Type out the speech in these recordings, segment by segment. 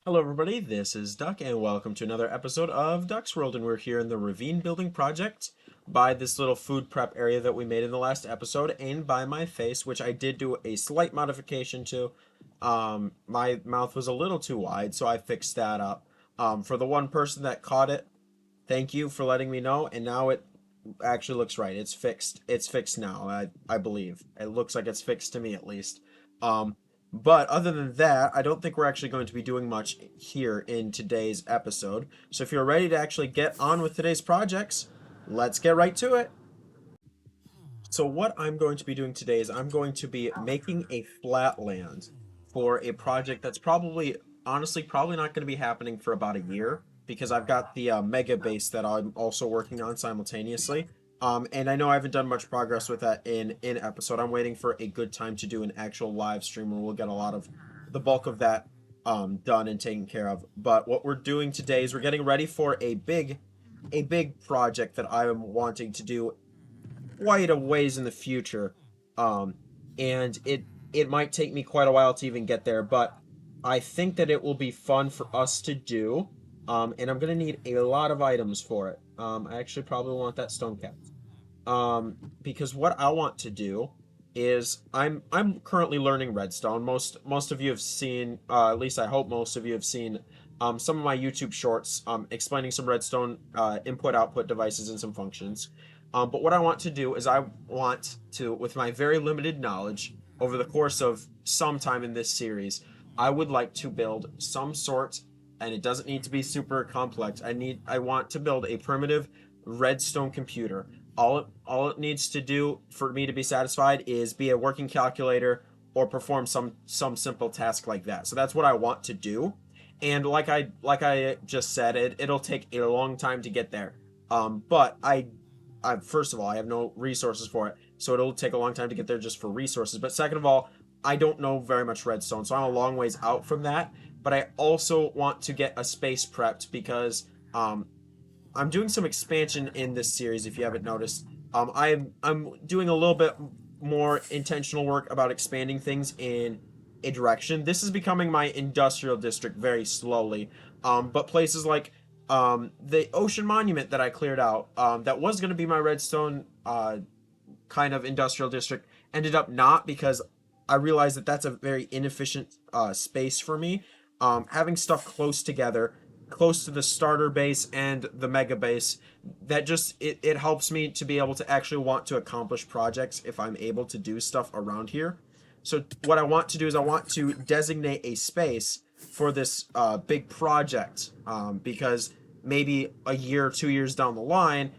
Hello everybody, this is Duck and welcome to another episode of Duck's World, and we're here in the ravine building project by this little food prep area that we made in the last episode and by my face, which I did do a slight modification to. My mouth was a little too wide, so I fixed that up. For the one person that caught it, thank you for letting me know, and now it actually looks right. It's fixed. It's fixed now, I believe. It looks like it's fixed to me at least. Um, but other than that, I don't think we're actually going to be doing much here in today's episode. So if you're ready to actually get on with today's projects, let's get right to it. So what I'm going to be doing today is I'm going to be making a flatland for a project that's probably, honestly, probably not going to be happening for about a year because I've got the mega base that I'm also working on simultaneously. And I know I haven't done much progress with that in episode. I'm waiting for a good time to do an actual live stream where we'll get a lot of the bulk of that done and taken care of. But what we're doing today is we're getting ready for a big project that I am wanting to do quite a ways in the future. Um, and it might take me quite a while to even get there, but I think that it will be fun for us to do. And I'm gonna need a lot of items for it. I actually probably want that stone cap. Because what I want to do is I'm currently learning Redstone. Most of you have seen, at least I hope most of you have seen some of my YouTube shorts explaining some Redstone input output devices and some functions. But what I want to do is I want to, with my very limited knowledge, over the course of some time in this series, I would like to build some sort, and it doesn't need to be super complex. I want to build a primitive redstone computer. All it needs to do for me to be satisfied is be a working calculator or perform some simple task like that. So that's what I want to do. And like I just said, it'll take a long time to get there. But I first of all, I have no resources for it, so it'll take a long time to get there just for resources. But second of all, I don't know very much redstone, so I'm a long ways out from that. But I also want to get a space prepped because I'm doing some expansion in this series. If you haven't noticed, I'm doing a little bit more intentional work about expanding things in a direction. This is becoming my industrial district very slowly. But places like the Ocean Monument that I cleared out, that was going to be my redstone kind of industrial district, ended up not because I realized that that's a very inefficient space for me. Having stuff close together, close to the starter base and the mega base, that just it helps me to be able to actually want to accomplish projects if I'm able to do stuff around here. So what I want to do is I want to designate a space for this big project, because maybe a year or 2 years down the line,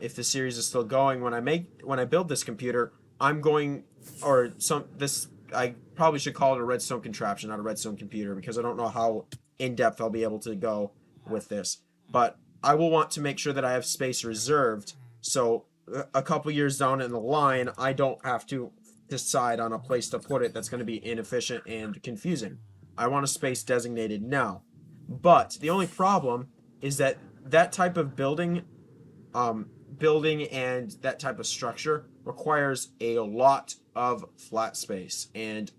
if the series is still going, when I build this computer, I'm going or some this I probably should call it a redstone contraption, not a redstone computer, because I don't know how in depth I'll be able to go with this. But I will want to make sure that I have space reserved, so a couple years down in the line, I don't have to decide on a place to put it that's going to be inefficient and confusing. I want a space designated now. But the only problem is that that type of building and that type of structure requires a lot of flat space. And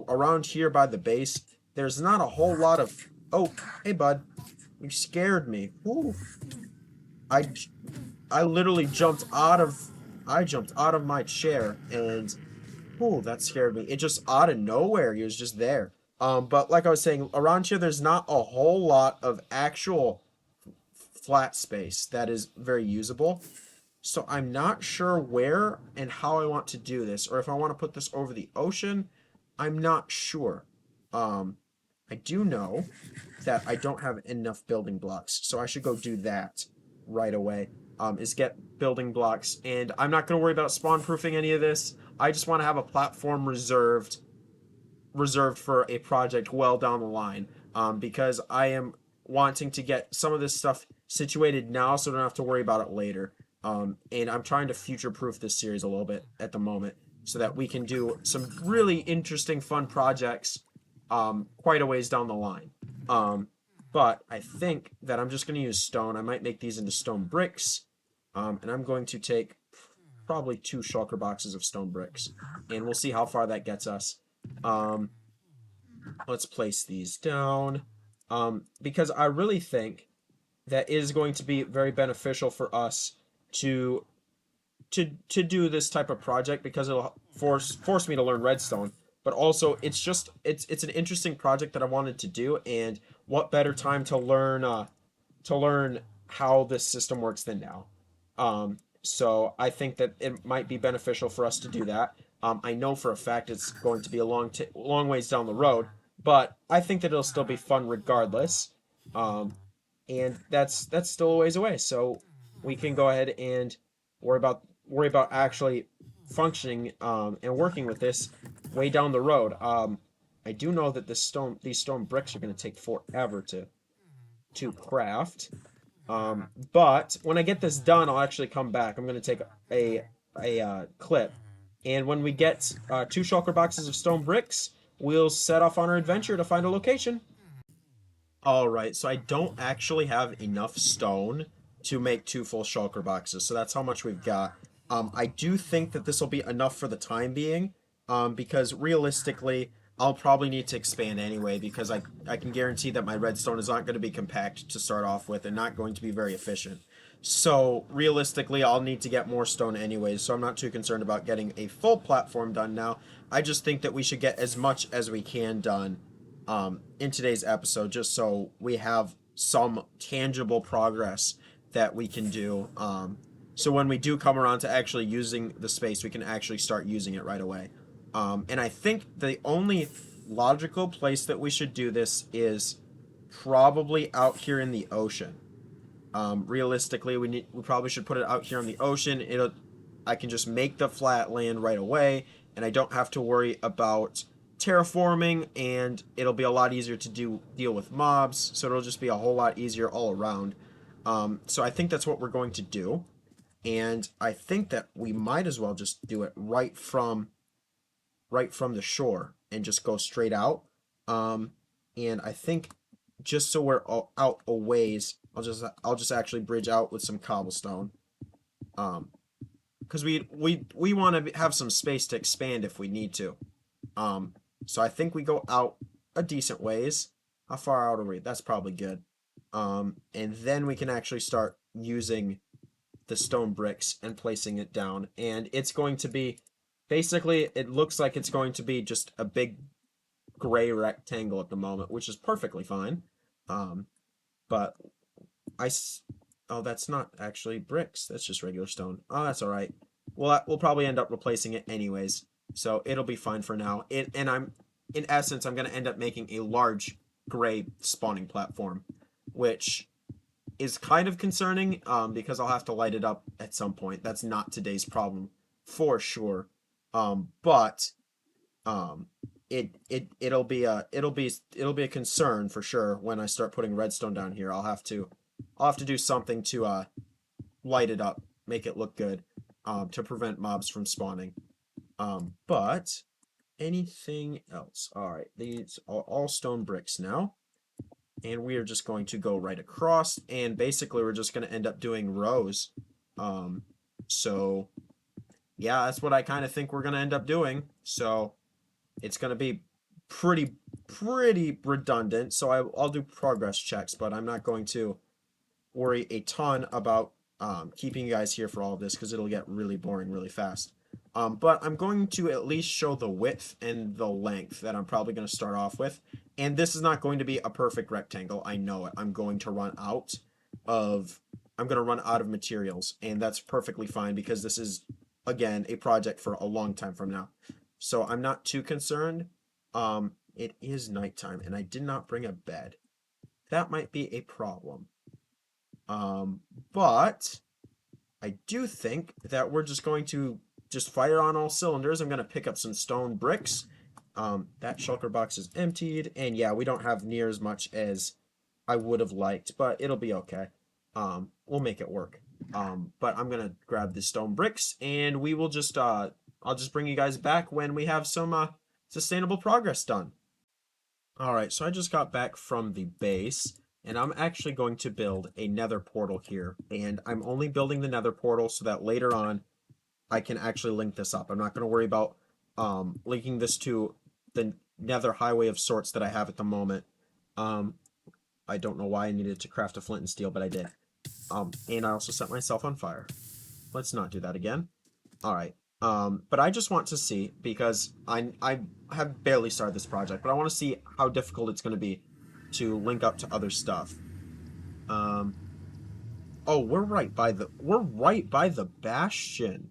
around here by the base, there's not a whole lot of. Oh, hey bud, you scared me. Ooh. I I literally jumped out of. I jumped out of my chair and. Ooh, that scared me. It just out of nowhere, he was just there. But like I was saying, around here, there's not a whole lot of actual flat space that is very usable. So I'm not sure where and how I want to do this, or if I want to put this over the ocean. I'm not sure. Um, I do know that I don't have enough building blocks, so I should go do that right away. Is get building blocks, and I'm not going to worry about spawn proofing any of this. I just want to have a platform reserved for a project well down the line, because I am wanting to get some of this stuff situated now so I don't have to worry about it later. And I'm trying to future proof this series a little bit at the moment so that we can do some really interesting, fun projects quite a ways down the line. But I think that I'm just going to use stone. I might make these into stone bricks. And I'm going to take probably 2 shulker boxes of stone bricks. And we'll see how far that gets us. Um, let's place these down. because I really think that it is going to be very beneficial for us to to do this type of project because it'll force me to learn redstone. But also, it's an interesting project that I wanted to do, and what better time to learn how this system works than now. So I think that it might be beneficial for us to do that. I know for a fact it's going to be a long ways down the road, but I think that it'll still be fun regardless. Um, and that's still a ways away. So we can go ahead and worry about actually functioning and working with this way down the road. I do know that these stone bricks are going to take forever to craft. But when I get this done, I'll actually come back. I'm going to take a clip, and when we get two shulker boxes of stone bricks, we'll set off on our adventure to find a location. All right, so I don't actually have enough stone to make two full shulker boxes, so that's how much we've got. I do think that this will be enough for the time being, because realistically, I'll probably need to expand anyway, because I can guarantee that my redstone is not going to be compact to start off with and not going to be very efficient. So realistically, I'll need to get more stone anyways, so I'm not too concerned about getting a full platform done now. I just think that we should get as much as we can done in today's episode, just so we have some tangible progress that we can do. So when we do come around to actually using the space, we can actually start using it right away. And I think the only logical place that we should do this is probably out here in the ocean. Realistically, we probably should put it out here on the ocean. I can just make the flat land right away, and I don't have to worry about terraforming, and it'll be a lot easier to deal with mobs. So it'll just be a whole lot easier all around. So I think that's what we're going to do, and I think that we might as well just do it right from the shore and just go straight out. Um, and I think just so we're out a ways, I'll just actually bridge out with some cobblestone. Um, because we want to have some space to expand if we need to. Um, so I think we go out a decent ways. How far out are we? That's probably good. And then we can actually start using the stone bricks and placing it down. And it's going to be basically, it looks like it's going to be just a big gray rectangle at the moment, which is perfectly fine. Um, but I, oh, that's not actually bricks. That's just regular stone. Oh, that's all right. We'll probably end up replacing it anyways, so it'll be fine for now. And in essence, I'm gonna end up making a large gray spawning platform, which is kind of concerning, because I'll have to light it up at some point. That's not today's problem, for sure. But um, it'll be a concern for sure when I start putting redstone down here. I'll have to do something to light it up, make it look good, to prevent mobs from spawning. But anything else? All right, these are all stone bricks now, and we are just going to go right across, and basically we're just going to end up doing rows. So yeah, that's what I kind of think we're going to end up doing. So it's going to be pretty redundant. So I'll do progress checks, but I'm not going to worry a ton about keeping you guys here for all of this because it'll get really boring really fast. But I'm going to at least show the width and the length that I'm probably going to start off with. And this is not going to be a perfect rectangle. I know it. I'm going to run out of materials, and that's perfectly fine because this is, again, a project for a long time from now. So I'm not too concerned. It is nighttime, and I did not bring a bed. That might be a problem. But I do think that we're just going to just fire on all cylinders. I'm going to pick up some stone bricks. That shulker box is emptied, and yeah, we don't have near as much as I would have liked, but it'll be okay. We'll make it work. But I'm gonna grab the stone bricks, and we will just I'll just bring you guys back when we have some sustainable progress done. All right, so I just got back from the base, and I'm actually going to build a nether portal here. And I'm only building the nether portal so that later on I can actually link this up. I'm not going to worry about linking this to the nether highway of sorts that I have at the moment. Um, I don't know why I needed to craft a flint and steel, but I did. And I also set myself on fire. Let's not do that again. All right. But I just want to see, because I have barely started this project, but I want to see how difficult it's going to be to link up to other stuff. Um, oh, we're right by the Bastion.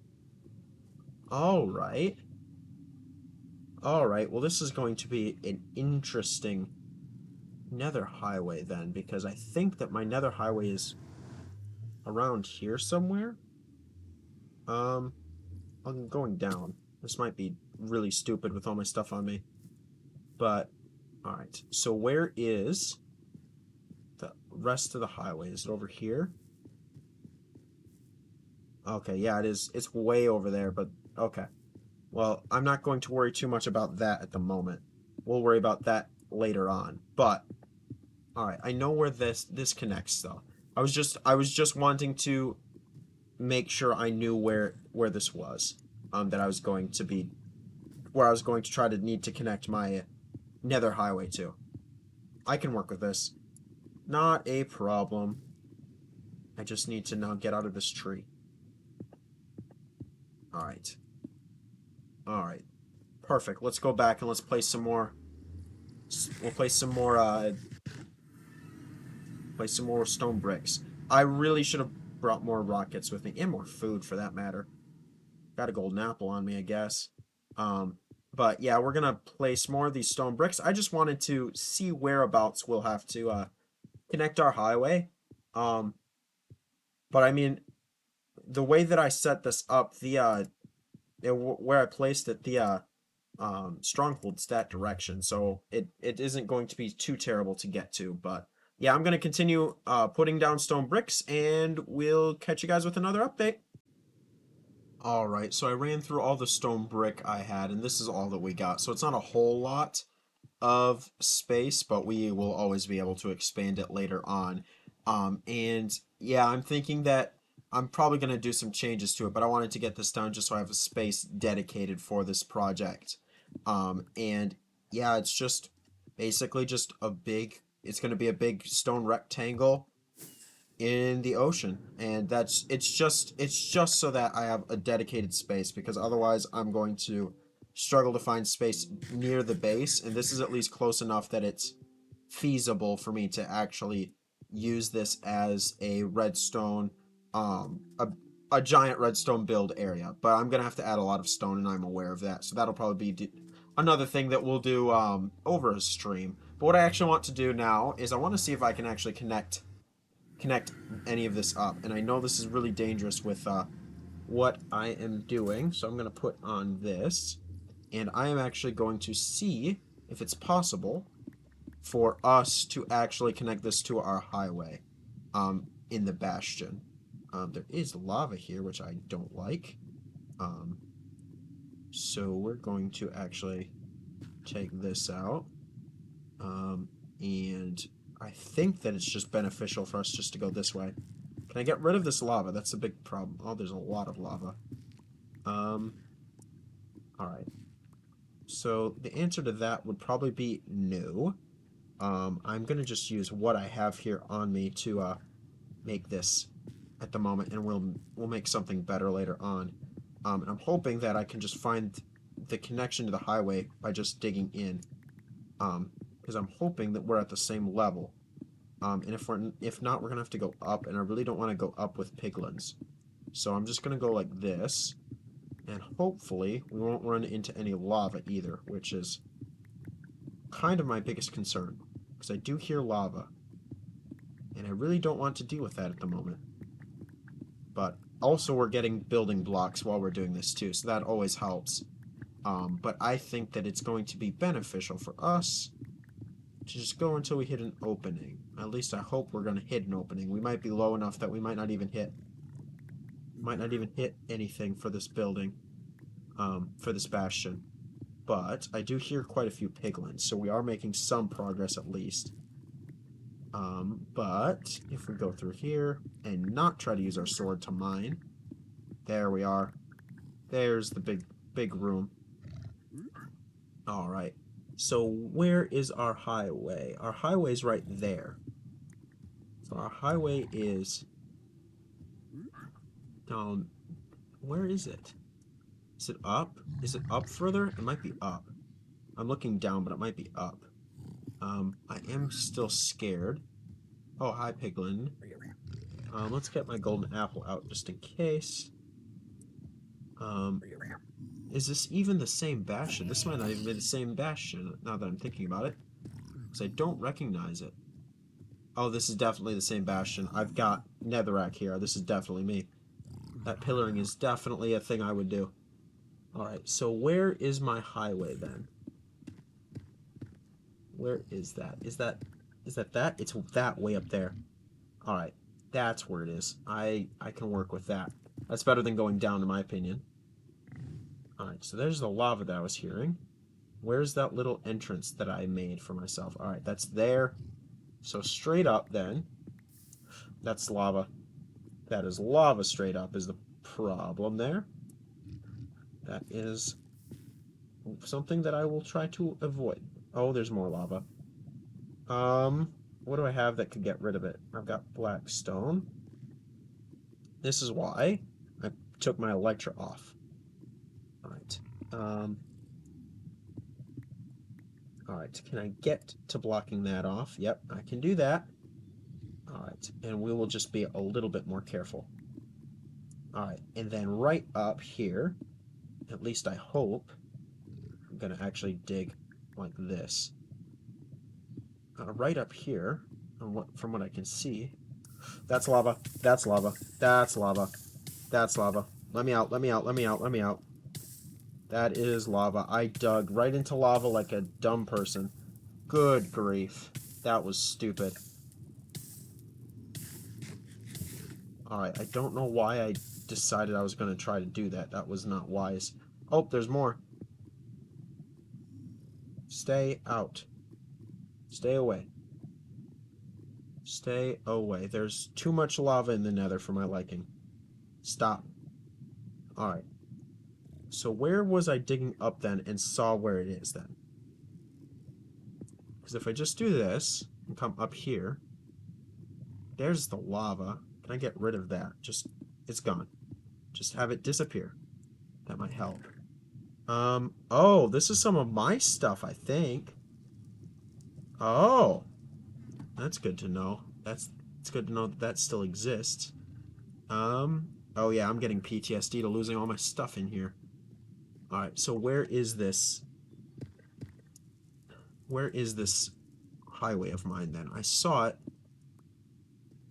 All right. All right. Well, this is going to be an interesting Nether Highway then, because I think that my Nether Highway is around here somewhere. Um, I'm going down. This might be really stupid with all my stuff on me. But, alright. So where is the rest of the highway? Is it over here? Okay, yeah, it is. It's way over there, but okay. Well, I'm not going to worry too much about that at the moment. We'll worry about that later on. But, alright, I know where this connects though. I was just wanting to make sure I knew where this was. That I was going to be where I was going to try to need to connect my Nether Highway to. I can work with this. Not a problem. I just need to now get out of this tree. Alright. Alright. Perfect. Let's go back and let's place some more. We'll place some more stone bricks. I really should have brought more rockets with me, and more food for that matter. Got a golden apple on me, I guess. Um, but yeah, we're gonna place more of these stone bricks. I just wanted to see whereabouts we'll have to connect our highway. Um, but I mean, the way that I set this up, where I placed it, the stronghold's that direction, so it isn't going to be too terrible to get to. But yeah, I'm gonna continue putting down stone bricks, and we'll catch you guys with another update. All right, so I ran through all the stone brick I had, and this is all that we got. So it's not a whole lot of space, but we will always be able to expand it later on. And yeah, I'm thinking that I'm probably going to do some changes to it, but I wanted to get this done just so I have a space dedicated for this project. And yeah, it's just basically just it's going to be a big stone rectangle in the ocean, and it's just so that I have a dedicated space, because otherwise I'm going to struggle to find space near the base, and this is at least close enough that it's feasible for me to actually use this as a redstone um a, a giant redstone build area. But I'm gonna have to add a lot of stone, and I'm aware of that, so that'll probably be another thing that we'll do over a stream. But what I actually want to do now is I want to see if I can actually connect any of this up. And I know this is really dangerous with what I am doing, so I'm going to put on this. And I am actually going to see if it's possible for us to actually connect this to our highway in the Bastion. There is lava here, which I don't like. Um, so we're going to actually take this out. And I think that it's just beneficial for us just to go this way. Can I get rid of this lava? That's a big problem. Oh, there's a lot of lava. Alright. So the answer to that would probably be no. I'm gonna just use what I have here on me to make this at the moment, and we'll make something better later on. And I'm hoping that I can just find the connection to the highway by just digging in. Because I'm hoping that we're at the same level. And if not, we're gonna have to go up, and I really don't want to go up with piglins. So I'm just gonna go like this, and hopefully we won't run into any lava either, which is kind of my biggest concern, because I do hear lava, and I really don't want to deal with that at the moment. But also we're getting building blocks while we're doing this too, so that always helps. But I think that it's going to be beneficial for us to just go until we hit an opening. At least I hope we're going to hit an opening. We might be low enough that we might not even hit anything for this building, for this bastion. But I do hear quite a few piglins, so we are making some progress at least. But if we go through here and not try to use our sword to mine, there we are. There's the big room. All right. So where is our highway? Our highway's right there. So our highway is down. Where is it? Is it up? Is it up further? It might be up. I'm looking down, but it might be up. I am still scared. Oh, hi, Piglin. Let's get my golden apple out just in case. Is this even the same Bastion? This might not even be the same Bastion, now that I'm thinking about it. Because I don't recognize it. Oh, this is definitely the same Bastion. I've got Netherrack here. This is definitely me. That pillaring is definitely a thing I would do. Alright, so where is my highway then? Where is that? Is that that? It's that way up there. Alright, that's where it is. I can work with that. That's better than going down, in my opinion. Alright, so there's the lava that I was hearing. Where's that little entrance that I made for myself? Alright, that's there. So straight up then. That's lava. That is lava straight up is the problem there. That is something that I will try to avoid. Oh, there's more lava. What do I have that could get rid of it? I've got black stone. This is why I took my Electra off. Alright. Alright, can I get to blocking that off? Yep, I can do that. Alright, and we will just be a little bit more careful. Alright, and then right up here, at least I hope, I'm gonna actually dig like this. Right up here, from what I can see, that's lava, that's lava, that's lava, that's lava. Let me out, let me out, let me out, let me out. That is lava. I dug right into lava like a dumb person. Good grief. That was stupid. Alright, I don't know why I decided I was going to try to do that. That was not wise. Oh, there's more. Stay out. Stay away. Stay away. There's too much lava in the nether for my liking. Stop. Alright. So where was I digging up then and saw where it is then? Because if I just do this and come up here, there's the lava. Can I get rid of that? Just, it's gone. Just have it disappear. That might help. Oh, this is some of my stuff, I think. Oh. That's good to know. It's good to know that that still exists. Oh yeah, I'm getting PTSD to losing all my stuff in here. Alright, so where is this? Where is this highway of mine then? I saw it.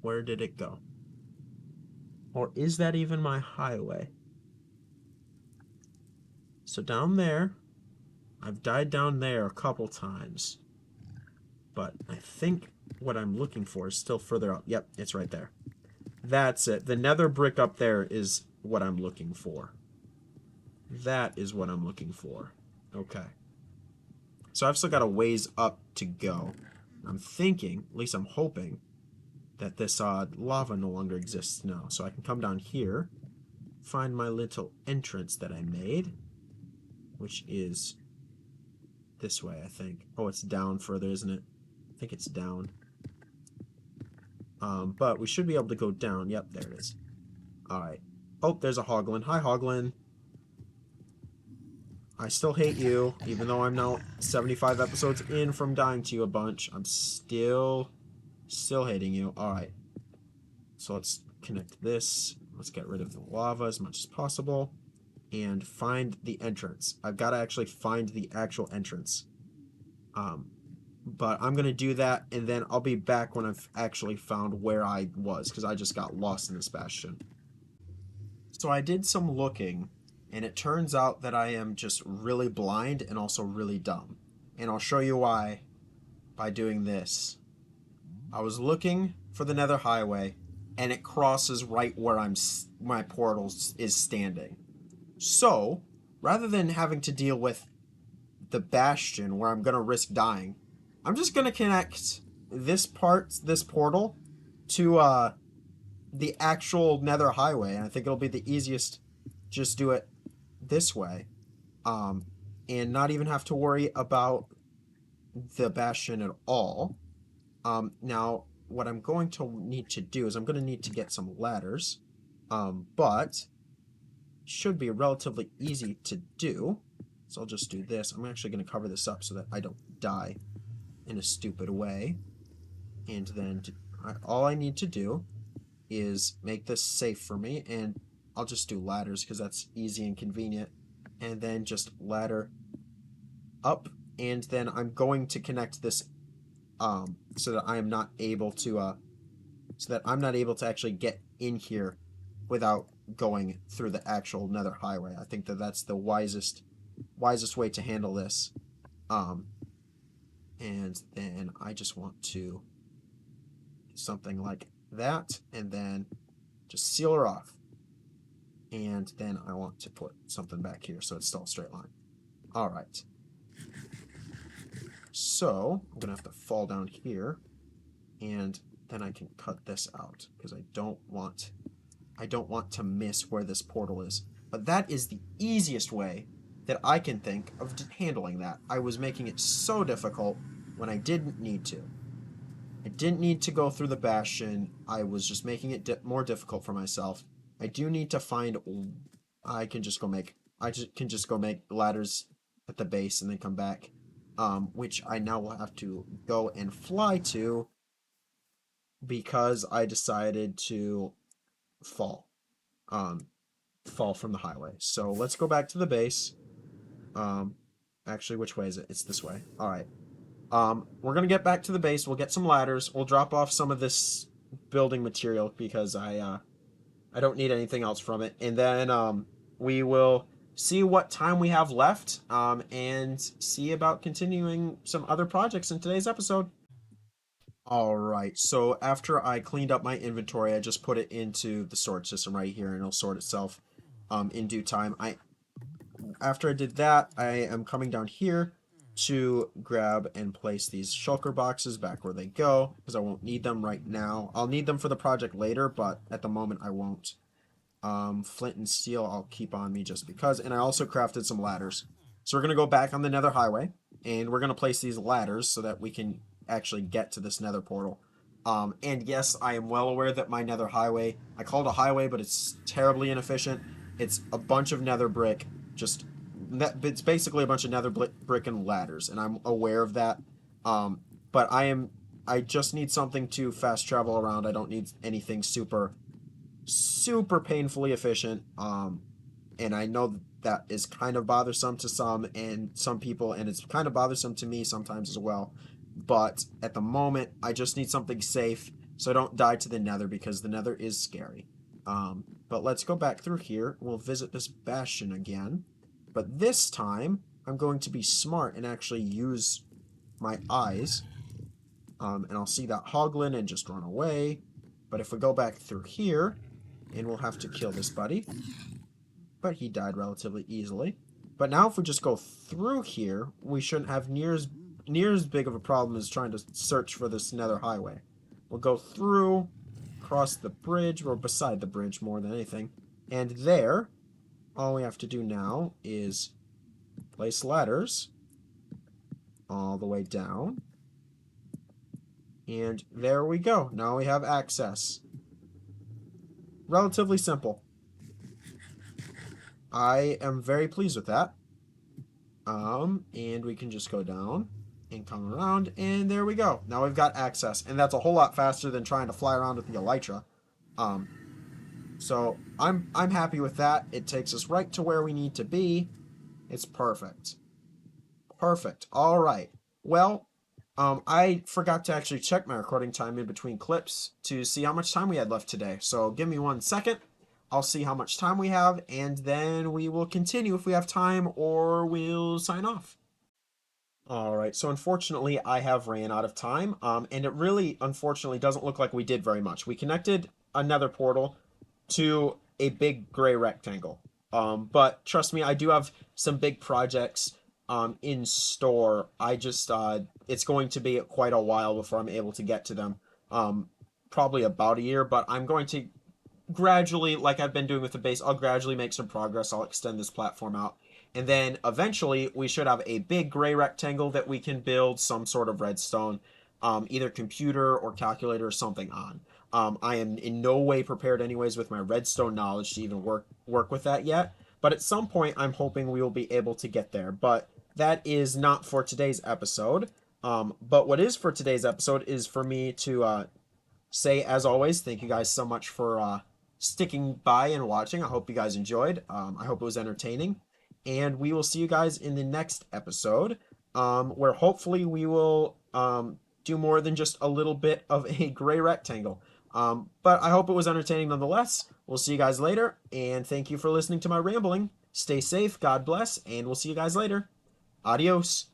Where did it go? Or is that even my highway? So down there, I've died down there a couple times. But I think what I'm looking for is still further up. Yep, it's right there. That's it. The nether brick up there is what I'm looking for. That is what I'm looking for. Okay. So I've still got a ways up to go. I'm thinking, at least I'm hoping, that this lava no longer exists now. So I can come down here, find my little entrance that I made, which is this way, I think. Oh, it's down further, isn't it? I think it's down. But we should be able to go down. Yep, there it is. Alright. Oh, there's a Hoglin. Hi, Hoglin. I still hate you, even though I'm now 75 episodes in from dying to you a bunch. I'm still hating you. Alright. So let's connect this. Let's get rid of the lava as much as possible. And find the entrance. I've got to actually find the actual entrance. But I'm going to do that, and then I'll be back when I've actually found where I was, because I just got lost in this bastion. So I did some looking, and it turns out that I am just really blind and also really dumb. And I'll show you why by doing this. I was looking for the Nether Highway, and it crosses right where my portal is standing. So, rather than having to deal with the Bastion where I'm going to risk dying, I'm just going to connect this portal to the actual Nether Highway, and I think it'll be the easiest just do it this way, and not even have to worry about the Bastion at all. Now, what I'm going to need to do is I'm going to need to get some ladders, but should be relatively easy to do. So I'll just do this. I'm actually going to cover this up so that I don't die in a stupid way. And then all I need to do is make this safe for me, and I'll just do ladders because that's easy and convenient. And then just ladder up, and then I'm going to connect this so that I'm not able to actually get in here without going through the actual Nether Highway. I think that that's the wisest way to handle this. And then I just want to do something like that, and then just seal her off. And then I want to put something back here so it's still a straight line. All right. So I'm gonna have to fall down here, and then I can cut this out because I don't want to miss where this portal is. But that is the easiest way that I can think of handling that. I was making it so difficult when I didn't need to. I didn't need to go through the Bastion. I was just making it more difficult for myself. I do need to find. I can just go make ladders at the base and then come back, which I now will have to go and fly to because I decided to fall from the highway. So let's go back to the base. Actually, which way is it? It's this way. All right. We're gonna get back to the base. We'll get some ladders. We'll drop off some of this building material because I don't need anything else from it. And then we will see what time we have left and see about continuing some other projects in today's episode. All right, so after I cleaned up my inventory, I just put it into the storage system right here, and it'll sort itself in due time. After I did that, I am coming down here to grab and place these shulker boxes back where they go, because I won't need them right now. I'll need them for the project later, but at the moment I won't. Flint and steel I'll keep on me just because, and I also crafted some ladders. So we're going to go back on the Nether Highway, and we're going to place these ladders so that we can actually get to this Nether Portal. And yes, I am well aware that my Nether Highway, I call it a highway, but it's terribly inefficient. It's a bunch of nether brick, it's basically a bunch of nether brick and ladders, and I'm aware of that. But I just need something to fast travel around. I don't need anything super painfully efficient. And I know that is kind of bothersome to some people, and it's kind of bothersome to me sometimes as well. But at the moment, I just need something safe so I don't die to the nether, because the nether is scary. But let's go back through here. We'll visit this bastion again. But this time, I'm going to be smart and actually use my eyes. And I'll see that hoglin and just run away. But if we go back through here, and we'll have to kill this buddy. But he died relatively easily. But now if we just go through here, we shouldn't have near as big of a problem as trying to search for this Nether Highway. We'll go through, cross the bridge, or beside the bridge more than anything. And there, all we have to do now is place ladders all the way down. And there we go. Now we have access. Relatively simple. I am very pleased with that. And we can just go down and come around, and there we go. Now we've got access, and that's a whole lot faster than trying to fly around with the elytra. So I'm happy with that. It takes us right to where we need to be. It's perfect. Perfect. All right. Well, I forgot to actually check my recording time in between clips to see how much time we had left today. So give me 1 second. I'll see how much time we have, and then we will continue if we have time, or we'll sign off. Alright, so unfortunately I have ran out of time, and it really, unfortunately, doesn't look like we did very much. We connected another portal to a big gray rectangle. But trust me, I do have some big projects in store. It's going to be quite a while before I'm able to get to them. Probably about a year, but I'm going to gradually, like I've been doing with the base, I'll gradually make some progress. I'll extend this platform out. And then eventually we should have a big gray rectangle that we can build some sort of redstone either computer or calculator or something on. I am in no way prepared, anyways, with my redstone knowledge to even work with that yet. But at some point, I'm hoping we will be able to get there. But that is not for today's episode. But what is for today's episode is for me to say, as always, thank you guys so much for sticking by and watching. I hope you guys enjoyed. I hope it was entertaining. And we will see you guys in the next episode, where hopefully we will do more than just a little bit of a gray rectangle. But I hope it was entertaining nonetheless. We'll see you guys later, and thank you for listening to my rambling. Stay safe, God bless, and we'll see you guys later. Adios.